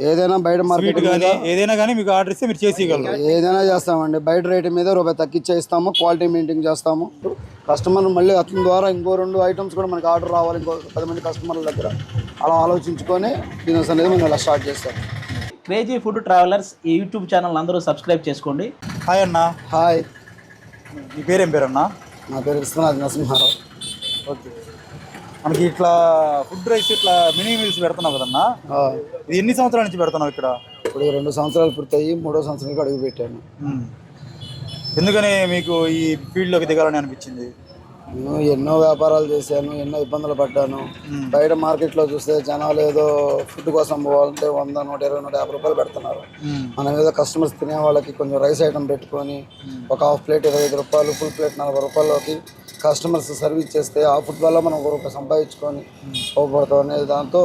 ఏదైనా బయట మార్కెట్ కానీ ఏదైనా కానీ మీకు ఆర్డర్ ఇస్తే మీరు చేసేయగలరు. ఏదైనా చేస్తామండి. బయట రేటు మీద రూపాయి తగ్గించే ఇస్తాము, క్వాలిటీ మెయింటైన్ చేస్తాము. కస్టమర్ మళ్ళీ అతని ద్వారా ఇంకో 2 ఐటమ్స్ కూడా మనకి ఆర్డర్ రావాలి ఇంకో 10 మంది కస్టమర్ల దగ్గర, అలా ఆలోచించుకొని బిజినెస్ అనేది మేము ఇలా స్టార్ట్ చేస్తాం. క్రేజీ ఫుడ్ ట్రావెలర్స్ ఈ యూట్యూబ్ ఛానల్ అందరూ సబ్స్క్రైబ్ చేసుకోండి. హాయ్ అన్న. హాయ్, మీ పేరేం పేరు అన్న? నా పేరు విశ్వనాథ్ నరసింహారావు. ఓకే, మనకి ఇట్లా ఫుడ్ రైస్ ఇట్లా మినీ మీల్స్ పెడుతున్నావు కదన్నా, ఇది ఎన్ని సంవత్సరాల నుంచి పెడుతున్నావు ఇక్కడ? ఇప్పుడు 2 సంవత్సరాలు పూర్తయి 3వ సంవత్సరానికి అడుగు పెట్టాను. ఎందుకని మీకు ఈ ఫీల్డ్లోకి దిగాలని అనిపించింది? నేను ఎన్నో వ్యాపారాలు చేశాను, ఎన్నో ఇబ్బందులు పడ్డాను. బయట మార్కెట్లో చూస్తే జనాలు ఏదో ఫుడ్ కోసం పోవాలంటే 100, 120, 150 రూపాయలు పెడుతున్నారు. మనం ఏదో కస్టమర్స్ తినే వాళ్ళకి కొంచెం రైస్ ఐటమ్ పెట్టుకొని ఒక హాఫ్ ప్లేట్ 25 రూపాయలు, ఫుల్ ప్లేట్ 40 రూపాయలకి కస్టమర్స్ సర్వీస్ చేస్తే ఆ ఫుడ్ వల్ల మనం 1 రూపాయి సంపాదించుకొని పోగొడతాం అనేది దాంతో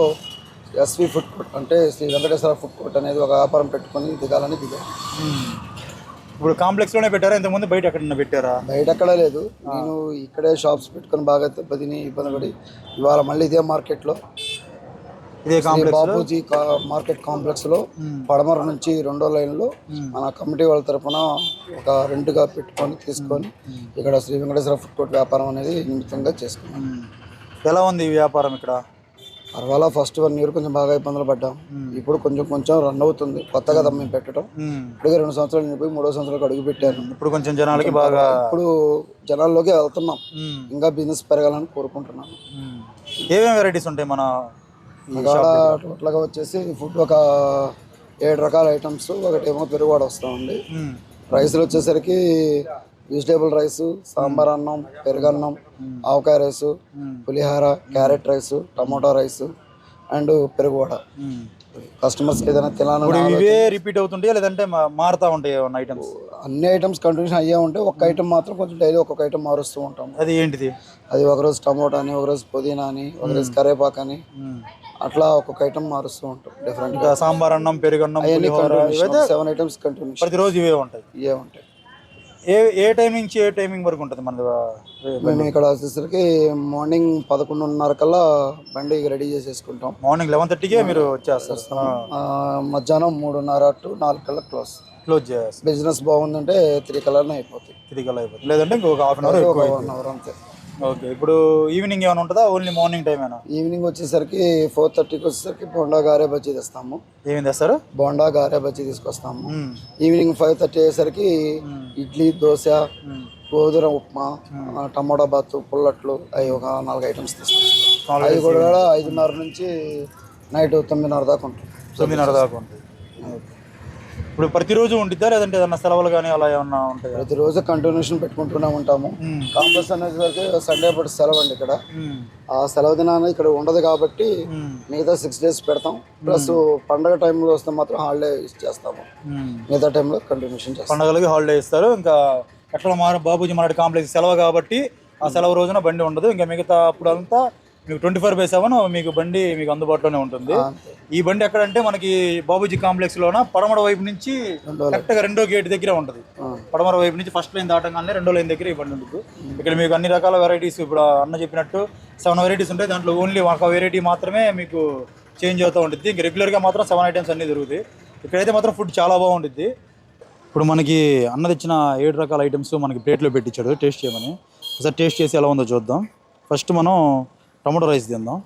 ఎస్వి ఫుడ్ కోర్ట్ అంటే శ్రీ వెంకటేశ్వర ఫుడ్ కోర్ట్ అనేది ఒక వ్యాపారం పెట్టుకొని దిగాలని దిగాను. ఇప్పుడు కాంప్లెక్స్లోనే పెట్టారా? ఇంతకుముందు బయట ఎక్కడన్నా పెట్టారా? బయట ఎక్కడా లేదు. నేను ఇక్కడే షాప్స్ పెట్టుకొని బాగా దెబ్బతిని ఇబ్బంది పడి ఇవాళ మళ్ళీ ఇదే మార్కెట్లో, ఇదే బాపూజీ మార్కెట్ కాంప్లెక్స్లో పడమర నుంచి 2వ లైన్లో మన కమిటీ వాళ్ళ తరఫున ఒక రెంట్గా పెట్టుకొని తీసుకొని ఇక్కడ శ్రీ వెంకటేశ్వర ఫుడ్ కోర్ట్ వ్యాపారం అనేది నిమిత్తంగా చేసుకున్నాం. ఎలా ఉంది ఈ వ్యాపారం ఇక్కడ? పర్వాలా, ఫస్ట్ 1 ఇయర్ కొంచెం బాగా ఇబ్బందులు పడ్డాం. ఇప్పుడు కొంచెం రన్ అవుతుంది. కొత్తగా మేము పెట్టడం ఇప్పటికే 2 సంవత్సరాలు నిండిపోయి 3వ సంవత్సరాలకు అడుగు పెట్టాను. ఇప్పుడు కొంచెం జనాలకి బాగా ఇప్పుడు జనాల్లోకి వెళ్తున్నాం. ఇంకా బిజినెస్ పెరగాలని కోరుకుంటున్నాను. ఏమేమి వెరైటీస్ ఉంటాయి మన టోటల్గా వచ్చేసి ఫుడ్ ఒక 7 రకాల ఐటమ్స్, ఒకటేమో పెరుగువాడ వస్తామండి. రైస్లు వచ్చేసరికి వెజిటేబుల్ రైసు, సాంబార్ అన్నం, పెరుగన్నం, avakaya rice, pulihora, carrot rice, tomato rice and పెరుగువాడ. కస్టమర్స్కి ఏదైనా తినాలని ఇవే రిపీట్ అవుతుంటాయి లేదంటే మారుతూ ఉంటాయి ఐటమ్స్? అన్ని ఐటమ్స్ కంటిన్యూషన్ అయ్యే ఉంటాయి. ఒక్క ఐటమ్ మాత్రం కొంచెం డైలీ ఒక్కొక్క ఐటమ్ మారుస్తూ ఉంటాం. అది ఏంటిది? అది ఒకరోజు టమోటా అని, ఒకరోజు పుదీనా అని, ఒకరోజు కరేపాకు అని, అట్లా ఒక్కొక్క ఐటమ్ మారుస్తూ ఉంటాం డిఫరెంట్ గా. సాంబార్ అన్నం, పెరుగన్నం, 7 ఐటమ్స్ కంటిన్యూషన్ ప్రతిరోజు ఇవే ఉంటాయి. ఏ టైం నుంచి ఏ టైమింగ్ వరకు ఉంటుంది మనది? మేము ఇక్కడ వచ్చేసరికి మార్నింగ్ 11:30 కల్లా బండి రెడీ చేసేసుకుంటాం. మార్నింగ్ 11:30కే మీరు వచ్చేస్తారు. మధ్యాహ్నం 3:30 to 4 కల్లా క్లోజ్ చేస్తారు. బిజినెస్ బాగుందంటే 3 కల్లా అయిపోతుంది. 3 కల్లా అయిపోతుంది, లేదంటే ఇంకొక హాఫ్ అన్ అవర్ అంతే. ఓకే, ఇప్పుడు ఈవినింగ్ ఏమైనా ఉంటుందా? Only morning టైమేనా? ఈవినింగ్ వచ్చేసరికి 4:30కి వచ్చేసరికి బోండా గారే బజ్జీ తెస్తాము. ఏమేమి తెస్తారు? బోండా గారే బజ్జీ తీసుకొస్తాము. ఈవినింగ్ 5:30 అయ్యేసరికి ఇడ్లీ, దోశ, గోధుమ ఉప్మా, టమోటా బాత్, పుల్లట్లు, అవి ఒక 4 ఐటమ్స్ తీసుకొస్తాం. అవి కూడా 5:30 నుంచి నైట్ 9:30 దాకా ఉంటుంది. 9:30 దాకా ఉంటుంది. ఇప్పుడు ప్రతిరోజు ఉంటుందా లేదంటే ఏదన్నా సెలవులు కానీ అలా ఏమన్నా ఉంటాయి? ప్రతిరోజు కంటిన్యూషన్ పెట్టుకుంటూనే ఉంటాము. కాంప్లెక్స్ అనేసరికి సండే పూట సెలవు అండి ఇక్కడ. ఆ సెలవు దినాన్ని ఇక్కడ ఉండదు కాబట్టి మిగతా 6 days పెడతాం. ప్లస్ పండగ టైంలో వస్తే మాత్రం హాలిడే ఇచ్చేస్తాము. మిగతా టైంలో కంటిన్యూషన్ చేస్తాం. పండగలకి హాలిడే ఇస్తారు. ఇంకా ఎట్లా బాపూజీ మార్కెట్ కాంప్లెక్స్ సెలవు కాబట్టి ఆ సెలవు రోజున బండి ఉండదు. ఇంకా మిగతా అప్పుడంతా మీకు 24/7 మీకు బండి మీకు అందుబాటులోనే ఉంటుంది. ఈ బండి ఎక్కడంటే మనకి బాబూజీ కాంప్లెక్స్ లోన పడమర వైపు నుంచి కరెక్ట్గా 2వ గేట్ దగ్గర ఉంటుంది. పడమర వైపు నుంచి ఫస్ట్ లైన్ దాటంగానే 2వ లైన్ దగ్గర ఈ బండి ఉంటుంది. ఇక్కడ మీకు అన్ని రకాల వెరైటీస్, ఇప్పుడు అన్న చెప్పినట్టు 7 వెరైటీస్ ఉంటాయి. దాంట్లో ఓన్లీ ఒక వెరైటీ మాత్రమే మీకు చేంజ్ అవుతూ ఉంటుంది. ఇంక రెగ్యులర్గా మాత్రం 7 ఐటమ్స్ అన్నీ దొరుకుతాయి. ఇక్కడైతే మాత్రం ఫుడ్ చాలా బాగుంటుంది. ఇప్పుడు మనకి అన్న తెచ్చిన 7 రకాల ఐటమ్స్ మనకి ప్లేట్లో పెట్టించాడు టేస్ట్ చేయమని. ఒకసారి టేస్ట్ చేసి ఎలా ఉందో చూద్దాం. ఫస్ట్ మనం టమాటో రైస్ తిందాం.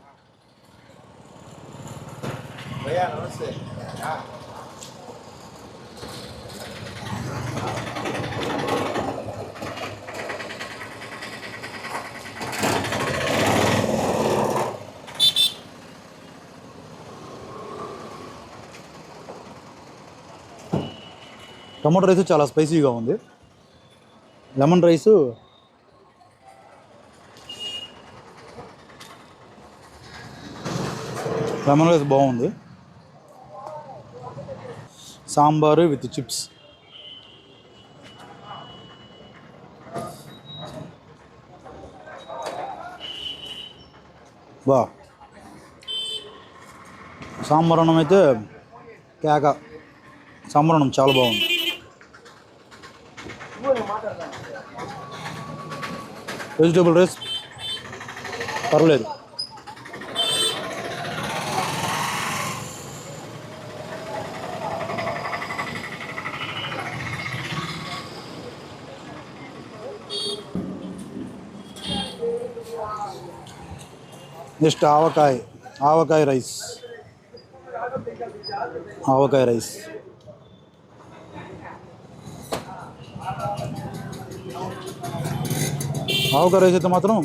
టమాటో రైస్ చాలా స్పైసీగా ఉంది. లెమన్ రైసు బాగుంది. Sambar with chips. సాంబార్ అన్నం అయితే కేక. సాంబార్ అన్నం చాలా బాగుంది. వెజిటేబుల్ రైస్ పర్లేదు. నెక్స్ట్ ఆవకాయ రైస్. ఆవకాయ రైస్ అయితే మాత్రం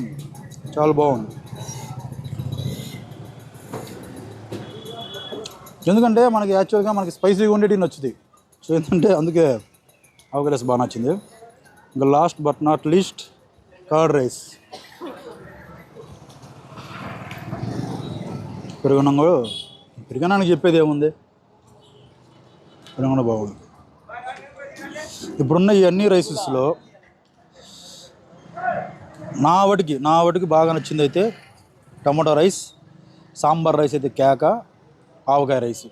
చాలా బాగుంది. ఎందుకంటే మనకి యాక్చువల్గా మనకి స్పైసీగా ఉండేటి నచ్చుతుంది. సో ఏంటంటే అందుకే ఆవకాయ రైస్ బాగా నచ్చింది. ఇంకా last but not least curd rice. పెరుగన్నానికి చెప్పేది ఏముంది, పెరుగన్న బాగుంది. ఇప్పుడున్న ఈ అన్ని రైసెస్లో నా వాటికి బాగా నచ్చింది అయితే టమాటో రైస్, సాంబార్ రైస్ అయితే కేక, ఆవకాయ రైస్,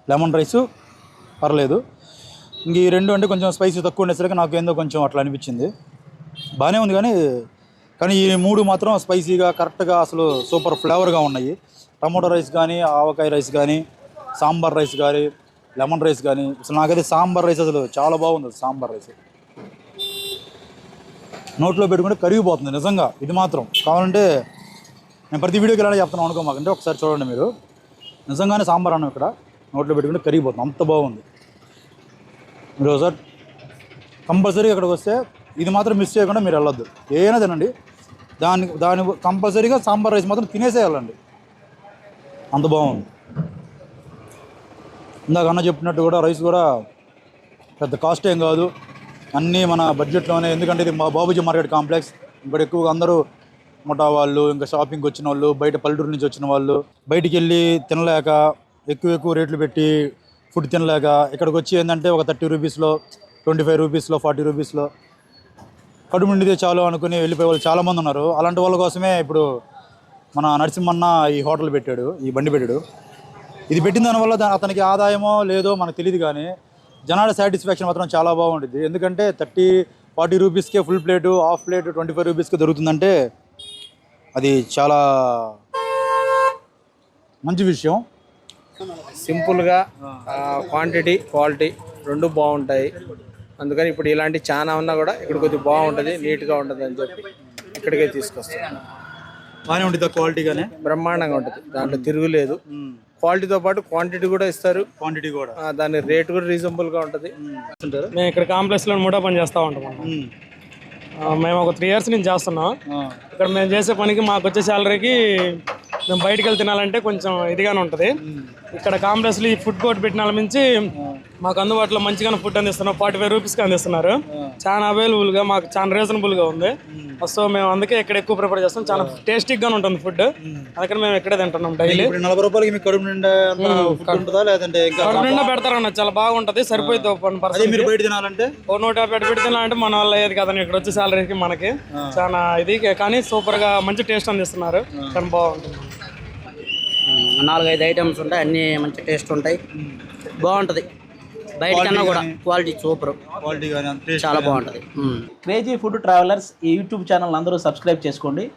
లెమన్ రైసు పర్లేదు. ఇంక ఈ రెండు అంటే కొంచెం స్పైసీ తక్కువ ఉండేసరికి నాకు ఏందో కొంచెం అట్లా అనిపించింది. బాగానే ఉంది కానీ ఈ మూడు మాత్రం స్పైసీగా కరెక్ట్గా అసలు సూపర్ ఫ్లేవర్గా ఉన్నాయి. టమాటో రైస్ కానీ, ఆవకాయ రైస్ కానీ, సాంబార్ రైస్ కానీ, లెమన్ రైస్ కానీ, అసలు నాకైతే సాంబార్ రైస్ అసలు చాలా బాగుంది. సాంబార్ రైస్ నోట్లో పెట్టుకుంటే కరిగిపోతుంది నిజంగా. ఇది మాత్రం కావాలంటే నేను ప్రతి వీడియోకి ఇలా చెప్తాను అనుకోమాకంటే ఒకసారి చూడండి మీరు. నిజంగానే సాంబార్ అన్నం ఇక్కడ నోట్లో పెట్టుకుంటే కరిగిపోతుంది, అంత బాగుంది. మీరు ఒకసారి కంపల్సరీగా ఇక్కడికి వస్తే ఇది మాత్రం మిస్ చేయకుండా మీరు వెళ్ళొద్దు. ఏమైనా తినండి, దాని కంపల్సరీగా సాంబార్ రైస్ మాత్రం తినేసే వెళ్ళండి, అంత బాగుంది. ఇందాక అన్న చెప్పినట్టు కూడా రైస్ కూడా పెద్ద కాస్ట్ ఏం కాదు, అన్నీ మన బడ్జెట్లోనే. ఎందుకంటే ఇది మా బాబుజీ మార్కెట్ కాంప్లెక్స్. ఇక్కడ ఎక్కువగా అందరూ ముఠా వాళ్ళు, ఇంకా షాపింగ్కి వచ్చిన వాళ్ళు, బయట పల్లెటూరు నుంచి వచ్చిన వాళ్ళు, బయటికి వెళ్ళి తినలేక ఎక్కువ రేట్లు పెట్టి ఫుడ్ తినలేక ఇక్కడికి వచ్చి ఏంటంటే ఒక 30 రూపీస్లో, 25 రూపీస్లో, 40 రూపీస్లో కడుపు నిండితే చాలు అనుకుని వెళ్ళిపోయే వాళ్ళు చాలామంది ఉన్నారు. అలాంటి వాళ్ళ కోసమే ఇప్పుడు మన నరసింహన్న ఈ హోటల్ పెట్టాడు, ఈ బండి పెట్టాడు. ఇది పెట్టిన దానివల్ల అతనికి ఆదాయమో లేదో మనకు తెలియదు, కానీ జనాల సాటిస్ఫాక్షన్ మాత్రం చాలా బాగుంటుంది. ఎందుకంటే 30-40 రూపీస్కే ఫుల్ ప్లేటు, హాఫ్ ప్లేటు 25 రూపీస్కే దొరుకుతుందంటే అది చాలా మంచి విషయం. సింపుల్గా క్వాంటిటీ క్వాలిటీ రెండు బాగుంటాయి. అందుకని ఇప్పుడు ఇలాంటి చాలా ఉన్నా కూడా ఇక్కడ కొద్దిగా బాగుంటుంది, నీట్గా ఉంటుంది అని చెప్పి ఇక్కడికే తీసుకొస్తాం. బాగానే ఉంటుంది, క్వాలిటీగానే బ్రహ్మాండంగా ఉంటుంది, దాంట్లో తిరుగులేదు. క్వాలిటీతో పాటు క్వాంటిటీ కూడా ఇస్తారు, క్వాంటిటీ కూడా, దాని రేట్ కూడా రీజనబుల్గా ఉంటుంది. మేము ఇక్కడ కాంప్లెక్స్లో మూడో పని చేస్తూ ఉంటాం. మేము ఒక 3 years నుంచి చేస్తున్నాం. ఇక్కడ మేము చేసే పనికి మాకు వచ్చే శాలరీకి మేము బయటికి వెళ్ళి తినాలంటే కొంచెం ఇదిగానే ఉంటుంది. ఇక్కడ కాంప్లెక్స్లో ఈ ఫుడ్ కోర్ట్ పెట్టిన మించి మాకు అందుబాటులో మంచిగానే ఫుడ్ అందిస్తున్నారు. 45 రూపీస్కి అందిస్తున్నారు. చాలా అవైలబుల్గా, మాకు చాలా రీజనబుల్గా ఉంది. సో మేము అందుకే ఇక్కడ ఎక్కువ ప్రిఫర్ చేస్తాం. చాలా టేస్టీగానే ఉంటుంది ఫుడ్, అందుకని మేము ఇక్కడే తింటున్నాం డైలీ. 40 రూపాయలకి మీకు కడుపు నిండా ఉంటుందా లేదంటే కడుపు నిండా పెడతారన్న, చాలా బాగుంటుంది, సరిపోతుంది. మీరు బయట తినాలంటే 150 పెట్టి తినాలంటే మన వల్ల ఏది కదండి. ఇక్కడ వచ్చే శాలరీకి మనకి చాలా ఇది, కానీ సూపర్గా మంచి టేస్ట్ అందిస్తున్నారు, చాలా బాగుంటుంది. 4-5 ఐటమ్స్ ఉంటాయి, అన్నీ మంచి టేస్ట్ ఉంటాయి, బాగుంటుంది. బయట కన్నా కూడా క్వాలిటీ సూపర్, క్వాలిటీ చాలా బాగుంటుంది. క్రేజీ ఫుడ్ ట్రావెలర్స్ ఈ యూట్యూబ్ ఛానల్ అందరూ సబ్స్క్రైబ్ చేసుకోండి.